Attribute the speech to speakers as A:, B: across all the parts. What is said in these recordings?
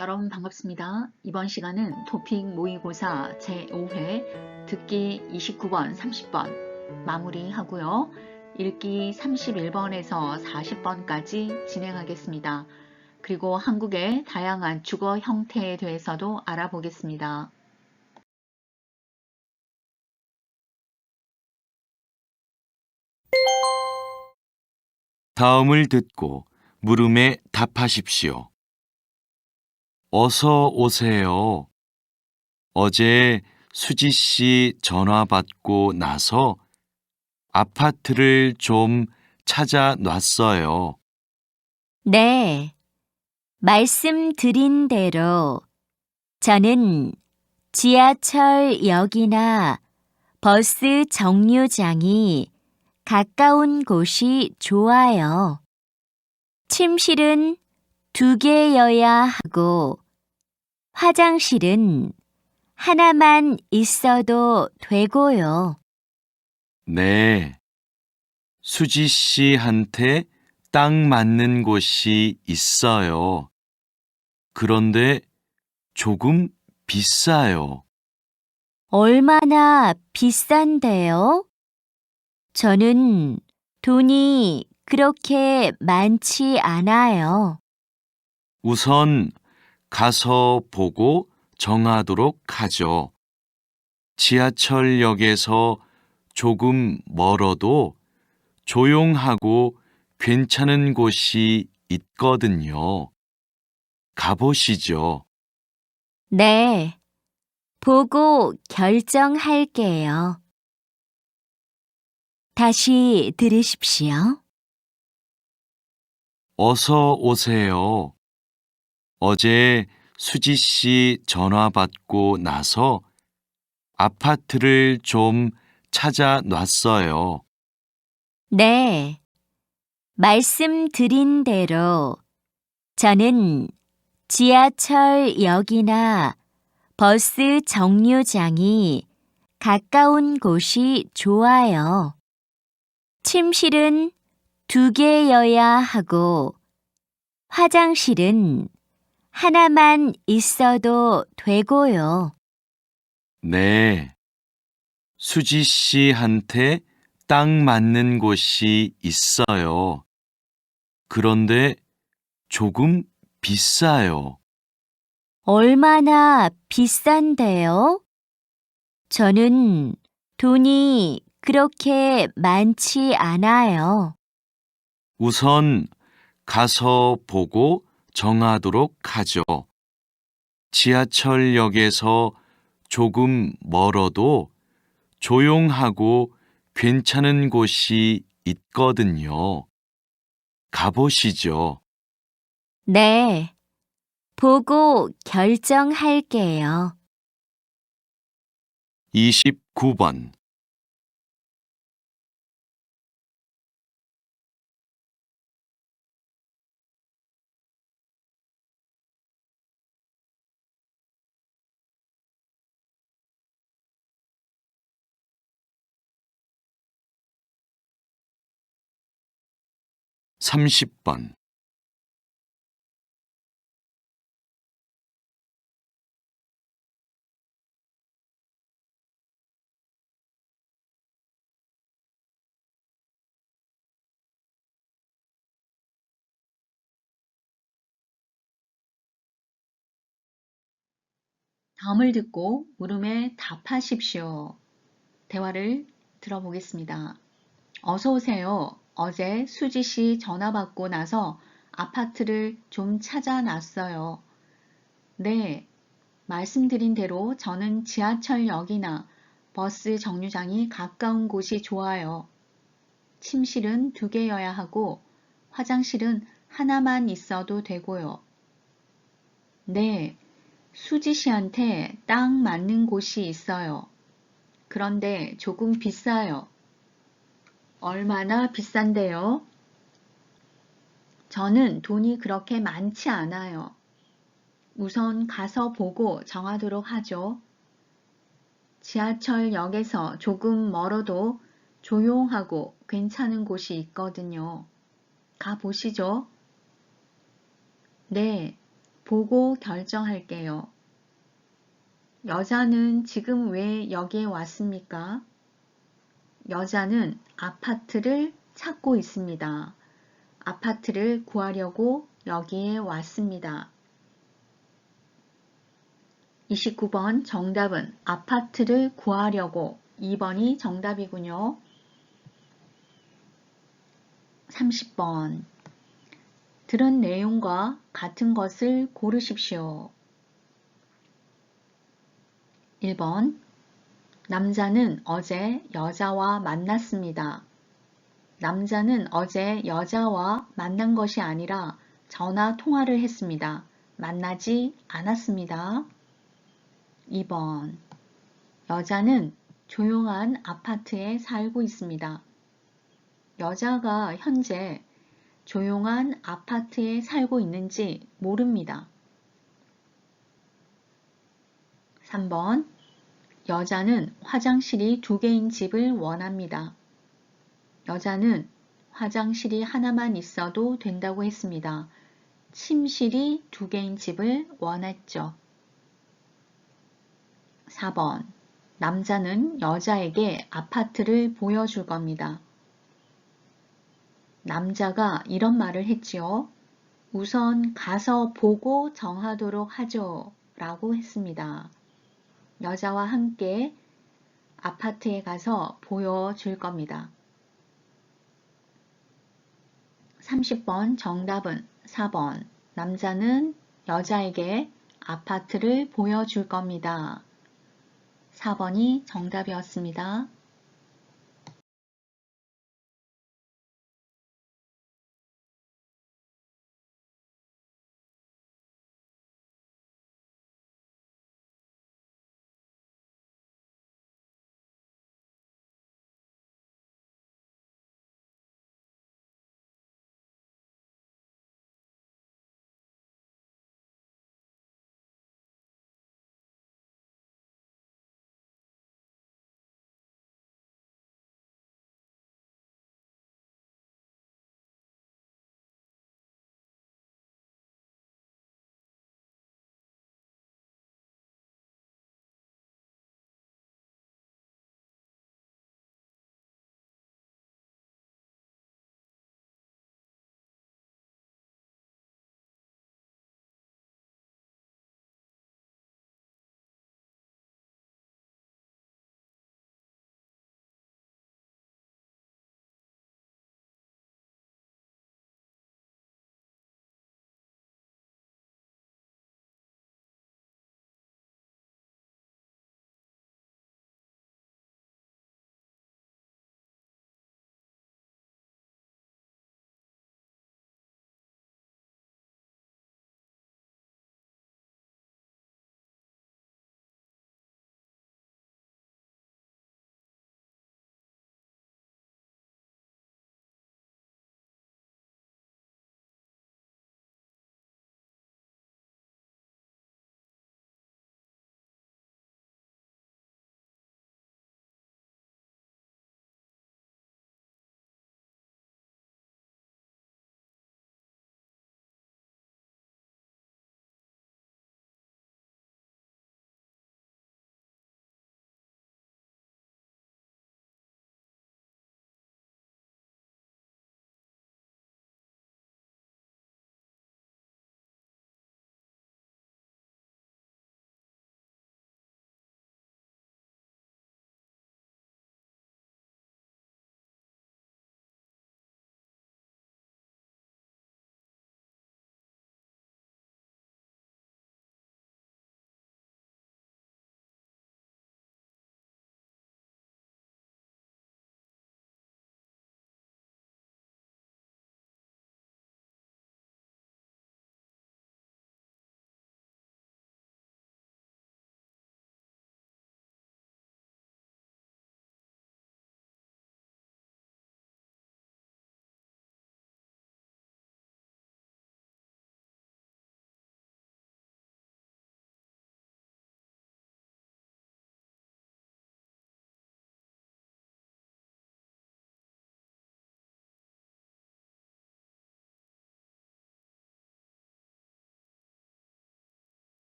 A: 여러분 반갑습니다. 이번 시간은 토픽 모의고사 제5회 듣기 29번, 30번 마무리하고요. 읽기 31번에서 40번까지 진행하겠습니다. 그리고 한국의 다양한 주거 형태에 대해서도 알아보겠습니다.
B: 다음을 듣고 물음에 답하십시오. 어서 오세요. 어제 수지 씨 전화 받고 나서 아파트를 좀 찾아 놨어요.
C: 네, 말씀드린 대로 저는 지하철역이나 버스 정류장이 가까운 곳이 좋아요. 침실은 2개여야 하고 화장실은 하나만 있어도 되고요.
B: 네. 수지 씨한테 딱 맞는 곳이 있어요. 그런데 조금 비싸요.
C: 얼마나 비싼데요? 저는 돈이 그렇게 많지 않아요.
B: 우선 가서 보고 정하도록 하죠. 지하철역에서 조금 멀어도 조용하고 괜찮은 곳이 있거든요. 가보시죠.
C: 네, 보고 결정할게요. 다시 들으십시오.
B: 어서 오세요. 어제 수지 씨 전화 받고 나서 아파트를 좀 찾아 놨어요.
C: 네, 말씀드린 대로 저는 지하철역이나 버스 정류장이 가까운 곳이 좋아요. 침실은 2개여야 하고 화장실은 하나만 있어도 되고요.
B: 네. 수지 씨한테 딱 맞는 곳이 있어요. 그런데 조금 비싸요.
C: 얼마나 비싼데요? 저는 돈이 그렇게 많지 않아요.
B: 우선 가서 보고 정하도록 하죠. 지하철역에서 조금 멀어도 조용하고 괜찮은 곳이 있거든요. 가보시죠.
C: 네, 보고 결정할게요.
B: 29번. 30번.
A: 다음을 듣고 물음에 답하십시오. 대화를 들어보겠습니다. 어서 오세요. 어제 수지 씨 전화 받고 나서 아파트를 좀 찾아놨어요. 네, 말씀드린 대로 저는 지하철역이나 버스 정류장이 가까운 곳이 좋아요. 침실은 2개여야 하고 화장실은 하나만 있어도 되고요. 네, 수지 씨한테 딱 맞는 곳이 있어요. 그런데 조금 비싸요. 얼마나 비싼데요? 저는 돈이 그렇게 많지 않아요. 우선 가서 보고 정하도록 하죠. 지하철역에서 조금 멀어도 조용하고 괜찮은 곳이 있거든요. 가보시죠. 네, 보고 결정할게요. 여자는 지금 왜 여기에 왔습니까? 여자는 아파트를 찾고 있습니다. 아파트를 구하려고 여기에 왔습니다. 29번 정답은 아파트를 구하려고 2번이 정답이군요. 30번 들은 내용과 같은 것을 고르십시오. 1번 남자는 어제 여자와 만났습니다. 남자는 어제 여자와 만난 것이 아니라 전화 통화를 했습니다. 만나지 않았습니다. 2번 여자는 조용한 아파트에 살고 있습니다. 여자가 현재 조용한 아파트에 살고 있는지 모릅니다. 3번 여자는 화장실이 2개인 집을 원합니다. 여자는 화장실이 하나만 있어도 된다고 했습니다. 침실이 2개인 집을 원했죠. 4번 남자는 여자에게 아파트를 보여줄 겁니다. 남자가 이런 말을 했지요. 우선 가서 보고 정하도록 하죠. 라고 했습니다. 여자와 함께 아파트에 가서 보여줄 겁니다. 30번 정답은 4번. 남자는 여자에게 아파트를 보여줄 겁니다. 4번이 정답이었습니다.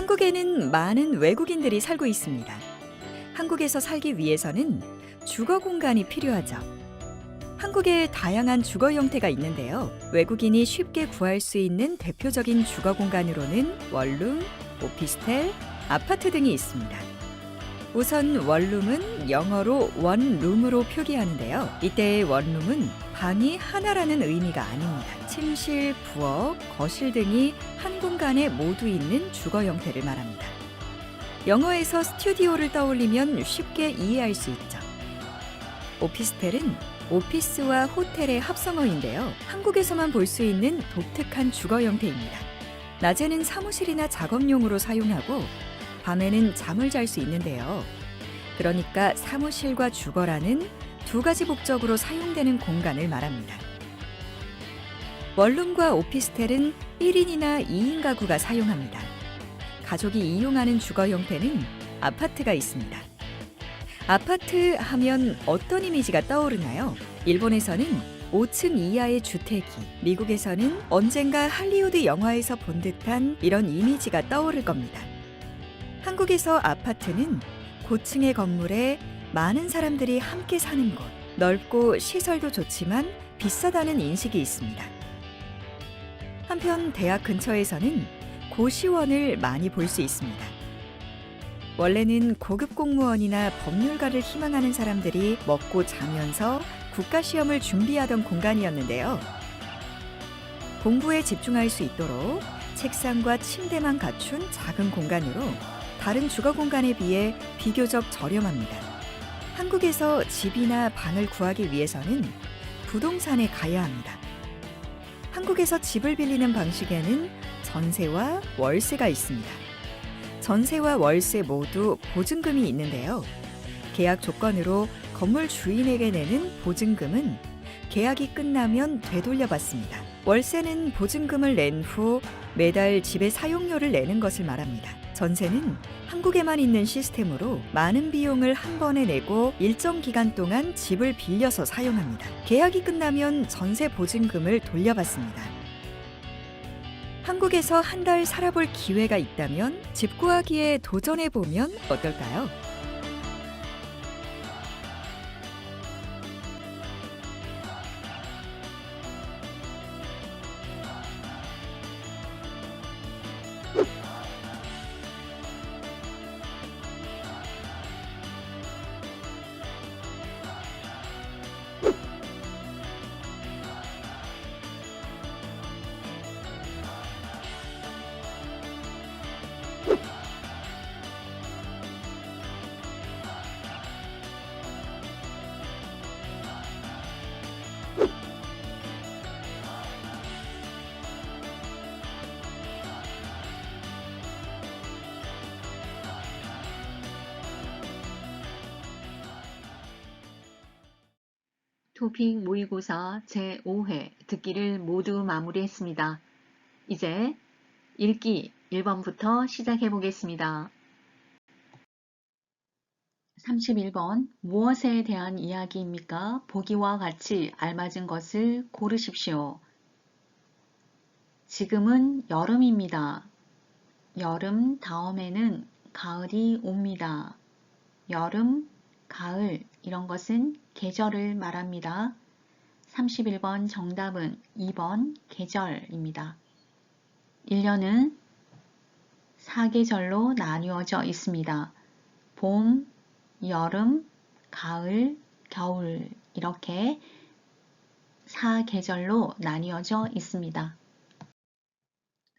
D: 한국에는 많은 외국인들이 살고 있습니다. 한국에서 살기 위해서는 주거 공간이 필요하죠. 한국에 다양한 주거 형태가 있는데요. 외국인이 쉽게 구할 수 있는 대표적인 주거 공간으로는 원룸, 오피스텔, 아파트 등이 있습니다. 우선 원룸은 영어로 원룸으로 표기하는데요. 이때의 원룸은 방이 하나라는 의미가 아닙니다. 침실, 부엌, 거실 등이 한 공간에 모두 있는 주거 형태를 말합니다. 영어에서 스튜디오를 떠올리면 쉽게 이해할 수 있죠. 오피스텔은 오피스와 호텔의 합성어인데요. 한국에서만 볼 수 있는 독특한 주거 형태입니다. 낮에는 사무실이나 작업용으로 사용하고 밤에는 잠을 잘 수 있는데요. 그러니까 사무실과 주거라는 두 가지 목적으로 사용되는 공간을 말합니다. 원룸과 오피스텔은 1인이나 2인 가구가 사용합니다. 가족이 이용하는 주거 형태는 아파트가 있습니다. 아파트 하면 어떤 이미지가 떠오르나요? 일본에서는 5층 이하의 주택이, 미국에서는 언젠가 할리우드 영화에서 본 듯한 이런 이미지가 떠오를 겁니다. 한국에서 아파트는 고층의 건물에 많은 사람들이 함께 사는 곳, 넓고 시설도 좋지만 비싸다는 인식이 있습니다. 한편 대학 근처에서는 고시원을 많이 볼 수 있습니다. 원래는 고급 공무원이나 법률가를 희망하는 사람들이 먹고 자면서 국가시험을 준비하던 공간이었는데요. 공부에 집중할 수 있도록 책상과 침대만 갖춘 작은 공간으로 다른 주거 공간에 비해 비교적 저렴합니다. 한국에서 집이나 방을 구하기 위해서는 부동산에 가야 합니다. 한국에서 집을 빌리는 방식에는 전세와 월세가 있습니다. 전세와 월세 모두 보증금이 있는데요. 계약 조건으로 건물 주인에게 내는 보증금은 계약이 끝나면 되돌려받습니다. 월세는 보증금을 낸 후 매달 집의 사용료를 내는 것을 말합니다. 전세는 한국에만 있는 시스템으로 많은 비용을 한 번에 내고 일정 기간 동안 집을 빌려서 사용합니다. 계약이 끝나면 전세 보증금을 돌려받습니다. 한국에서 한 달 살아볼 기회가 있다면 집 구하기에 도전해보면 어떨까요?
A: 토픽 모의고사 제5회 듣기를 모두 마무리했습니다. 이제 읽기 1번부터 시작해 보겠습니다. 31번 무엇에 대한 이야기입니까? 보기와 같이 알맞은 것을 고르십시오. 지금은 여름입니다. 여름 다음에는 가을이 옵니다. 여름, 가을 이런 것은 계절을 말합니다. 31번 정답은 2번 계절입니다. 1년은 4계절로 나뉘어져 있습니다. 봄, 여름, 가을, 겨울 이렇게 4계절로 나뉘어져 있습니다.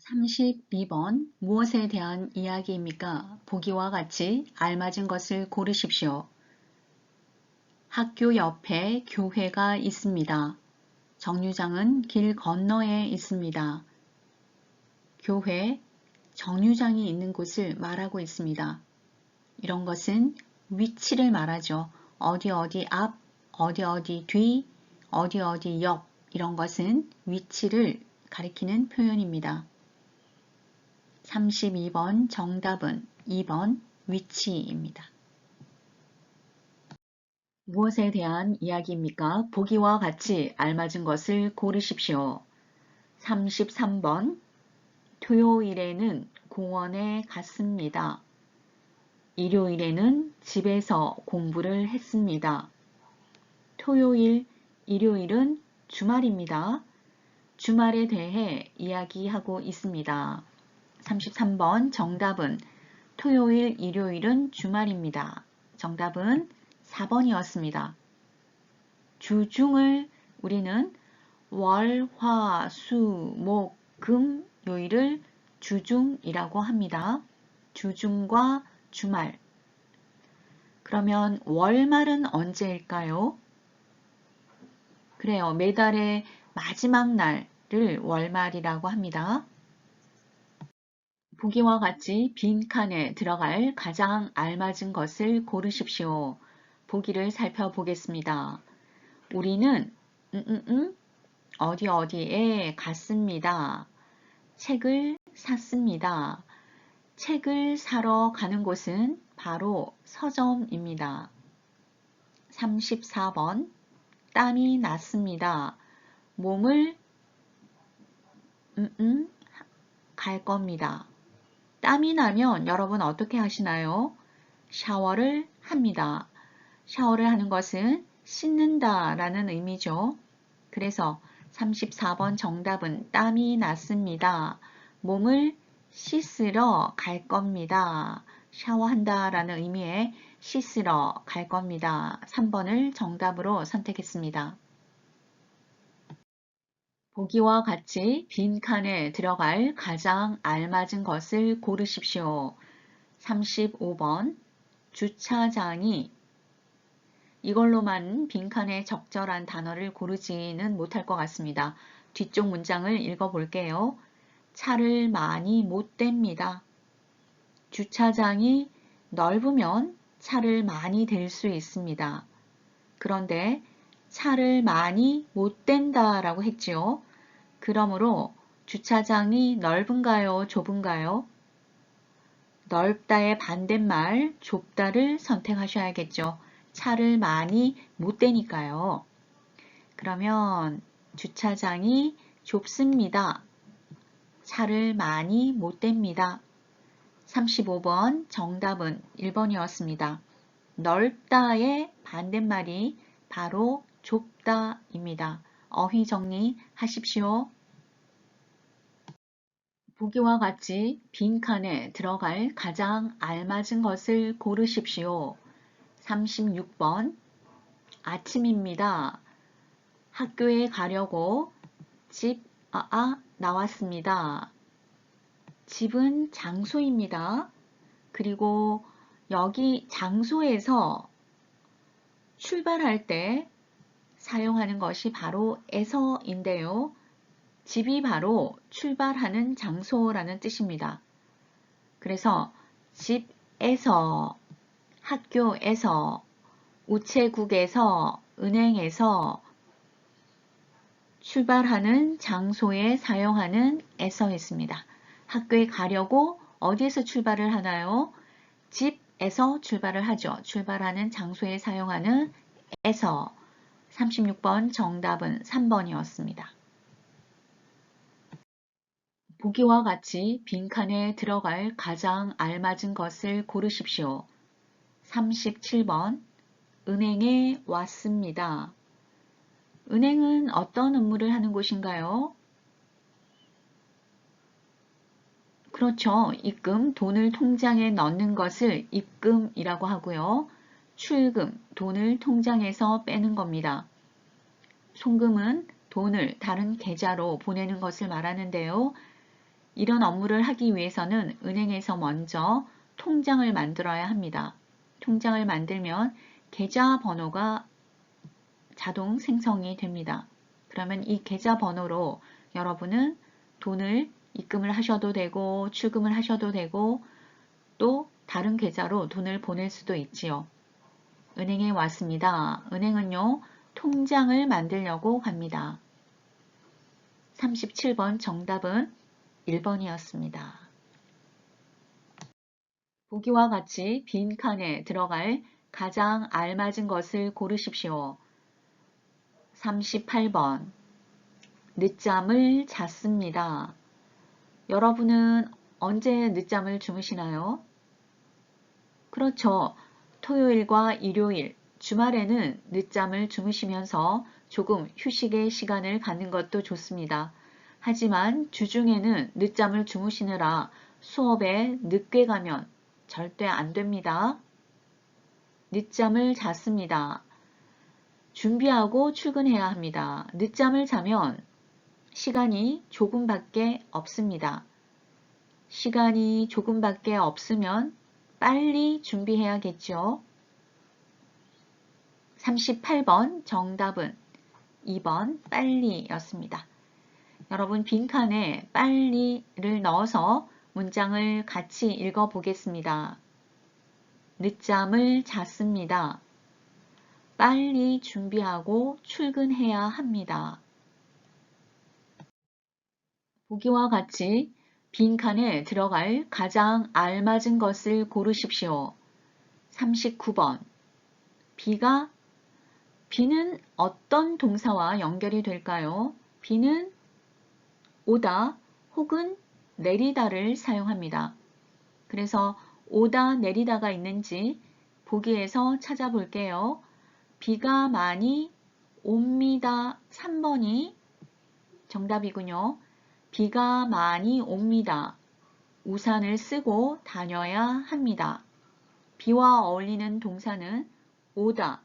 A: 32번 무엇에 대한 이야기입니까? 보기와 같이 알맞은 것을 고르십시오. 학교 옆에 교회가 있습니다. 정류장은 길 건너에 있습니다. 교회, 정류장이 있는 곳을 말하고 있습니다. 이런 것은 위치를 말하죠. 어디 어디 앞, 어디 어디 뒤, 어디 어디 옆 이런 것은 위치를 가리키는 표현입니다. 32번 정답은 2번 위치입니다. 무엇에 대한 이야기입니까? 보기와 같이 알맞은 것을 고르십시오. 33번 토요일에는 공원에 갔습니다. 일요일에는 집에서 공부를 했습니다. 토요일, 일요일은 주말입니다. 주말에 대해 이야기하고 있습니다. 33번 정답은 토요일, 일요일은 주말입니다. 정답은 4번이었습니다. 주중을 우리는 월, 화, 수, 목, 금, 요일을 주중이라고 합니다. 주중과 주말. 그러면 월말은 언제일까요? 그래요. 매달의 마지막 날을 월말이라고 합니다. 보기와 같이 빈칸에 들어갈 가장 알맞은 것을 고르십시오. 보기를 살펴보겠습니다. 우리는 어디에 갔습니다. 책을 샀습니다. 책을 사러 가는 곳은 바로 서점입니다. 34번 땀이 났습니다. 몸을 갈 겁니다. 땀이 나면 여러분 어떻게 하시나요? 샤워를 합니다. 샤워를 하는 것은 씻는다 라는 의미죠. 그래서 34번 정답은 땀이 났습니다. 몸을 씻으러 갈 겁니다. 샤워한다 라는 의미의 씻으러 갈 겁니다. 3번을 정답으로 선택했습니다. 보기와 같이 빈칸에 들어갈 가장 알맞은 것을 고르십시오. 35번 주차장이 이걸로만 빈칸에 적절한 단어를 고르지는 못할 것 같습니다. 뒤쪽 문장을 읽어볼게요. 차를 많이 못 댑니다. 주차장이 넓으면 차를 많이 댈 수 있습니다. 그런데 차를 많이 못 댄다 라고 했지요. 그러므로 주차장이 넓은가요? 좁은가요? 넓다의 반대말 좁다를 선택하셔야겠죠. 차를 많이 못 대니까요. 그러면 주차장이 좁습니다. 차를 많이 못 댑니다. 35번 정답은 1번이었습니다. 넓다의 반대말이 바로 좁다입니다. 어휘 정리하십시오. 보기와 같이 빈칸에 들어갈 가장 알맞은 것을 고르십시오. 36번 아침입니다. 학교에 가려고 집 나왔습니다. 집은 장소입니다. 그리고 여기 장소에서 출발할 때 사용하는 것이 바로 에서인데요. 집이 바로 출발하는 장소라는 뜻입니다. 그래서 집에서, 학교에서, 우체국에서, 은행에서 출발하는 장소에 사용하는 에서였습니다. 학교에 가려고 어디에서 출발을 하나요? 집에서 출발을 하죠. 출발하는 장소에 사용하는 에서. 36번 정답은 3번이었습니다. 보기와 같이 빈칸에 들어갈 가장 알맞은 것을 고르십시오. 37번 은행에 왔습니다. 은행은 어떤 업무를 하는 곳인가요? 그렇죠. 입금, 돈을 통장에 넣는 것을 입금이라고 하고요. 출금, 돈을 통장에서 빼는 겁니다. 송금은 돈을 다른 계좌로 보내는 것을 말하는데요. 이런 업무를 하기 위해서는 은행에서 먼저 통장을 만들어야 합니다. 통장을 만들면 계좌번호가 자동 생성이 됩니다. 그러면 이 계좌번호로 여러분은 돈을 입금을 하셔도 되고 출금을 하셔도 되고 또 다른 계좌로 돈을 보낼 수도 있지요. 은행에 왔습니다. 은행은요, 통장을 만들려고 합니다. 37번 정답은 1번이었습니다. 보기와 같이 빈칸에 들어갈 가장 알맞은 것을 고르십시오. 38번 늦잠을 잤습니다. 여러분은 언제 늦잠을 주무시나요? 그렇죠. 토요일과 일요일, 주말에는 늦잠을 주무시면서 조금 휴식의 시간을 갖는 것도 좋습니다. 하지만 주중에는 늦잠을 주무시느라 수업에 늦게 가면 절대 안 됩니다. 늦잠을 잤습니다. 준비하고 출근해야 합니다. 늦잠을 자면 시간이 조금밖에 없습니다. 시간이 조금밖에 없으면 빨리 준비해야겠죠. 38번 정답은 2번 빨리였습니다. 여러분 빈칸에 빨리를 넣어서 문장을 같이 읽어보겠습니다. 늦잠을 잤습니다. 빨리 준비하고 출근해야 합니다. 보기와 같이 빈칸에 들어갈 가장 알맞은 것을 고르십시오. 39번. 비는 어떤 동사와 연결이 될까요? 비는 오다 혹은 내리다를 사용합니다. 그래서 오다 내리다가 있는지 보기에서 찾아볼게요. 비가 많이 옵니다. 3번이 정답이군요. 비가 많이 옵니다. 우산을 쓰고 다녀야 합니다. 비와 어울리는 동사는 오다,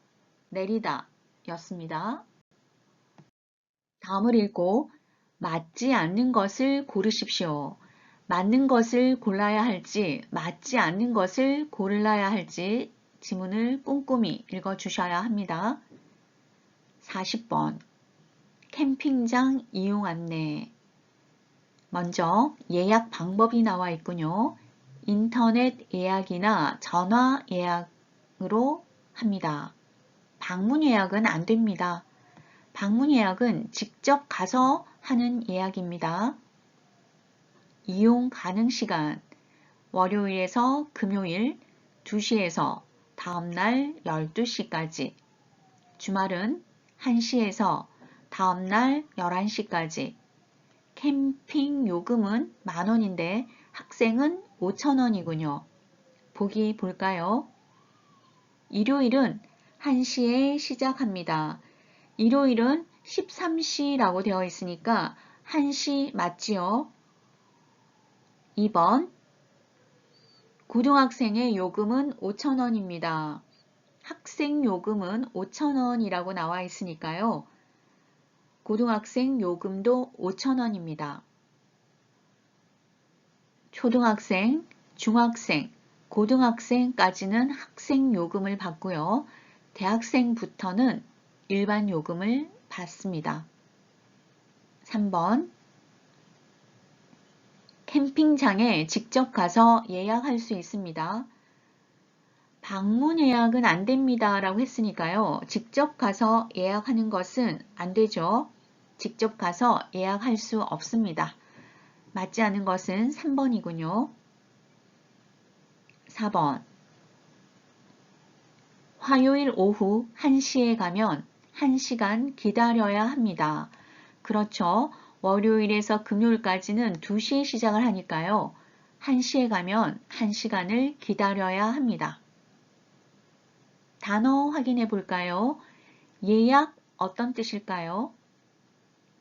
A: 내리다 였습니다. 다음을 읽고 맞지 않는 것을 고르십시오. 맞는 것을 골라야 할지, 맞지 않는 것을 골라야 할지 지문을 꼼꼼히 읽어주셔야 합니다. 40번. 캠핑장 이용 안내. 먼저 예약 방법이 나와 있군요. 인터넷 예약이나 전화 예약으로 합니다. 방문 예약은 안 됩니다. 방문 예약은 직접 가서 하는 예약입니다. 이용 가능 시간 월요일에서 금요일 2시에서 다음날 12시까지 주말은 1시에서 다음날 11시까지 캠핑 요금은 10,000원인데 학생은 5,000원이군요. 보기 볼까요? 일요일은 1시에 시작합니다. 일요일은 13시라고 되어 있으니까 1시 맞지요? 2번. 고등학생의 요금은 5,000원입니다. 학생 요금은 5,000원이라고 나와 있으니까요. 고등학생 요금도 5,000원입니다. 초등학생, 중학생, 고등학생까지는 학생 요금을 받고요. 대학생부터는 일반 요금을 받습니다. 3번. 캠핑장에 직접 가서 예약할 수 있습니다. 방문 예약은 안 됩니다 라고 했으니까요. 직접 가서 예약하는 것은 안 되죠. 직접 가서 예약할 수 없습니다. 맞지 않은 것은 3번이군요. 4번. 화요일 오후 1시에 가면 1시간 기다려야 합니다. 그렇죠. 월요일에서 금요일까지는 2시에 시작을 하니까요. 1시에 가면 1시간을 기다려야 합니다. 단어 확인해 볼까요? 예약 어떤 뜻일까요?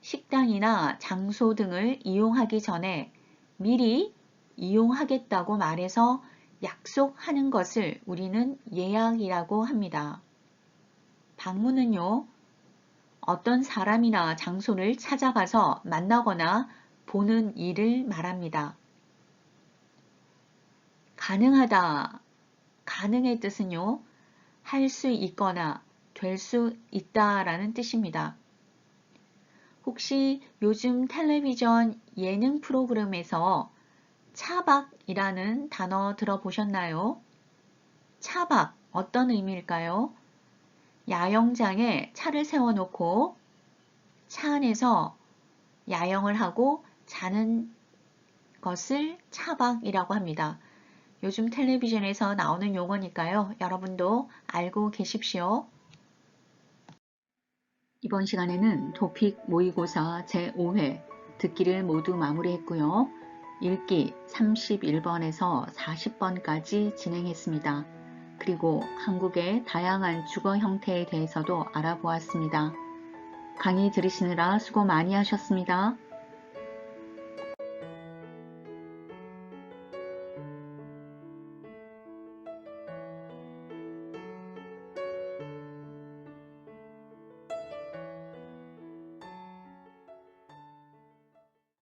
A: 식당이나 장소 등을 이용하기 전에 미리 이용하겠다고 말해서 약속하는 것을 우리는 예약이라고 합니다. 방문은요, 어떤 사람이나 장소를 찾아가서 만나거나 보는 일을 말합니다. 가능하다, 가능의 뜻은요, 할 수 있거나 될 수 있다라는 뜻입니다. 혹시 요즘 텔레비전 예능 프로그램에서 차박이라는 단어 들어보셨나요? 차박 어떤 의미일까요? 야영장에 차를 세워놓고 차 안에서 야영을 하고 자는 것을 차박이라고 합니다. 요즘 텔레비전에서 나오는 용어니까요. 여러분도 알고 계십시오. 이번 시간에는 토픽 모의고사 제5회 듣기를 모두 마무리했고요. 읽기 31번에서 40번까지 진행했습니다. 그리고 한국의 다양한 주거 형태에 대해서도 알아보았습니다. 강의 들으시느라 수고 많이 하셨습니다.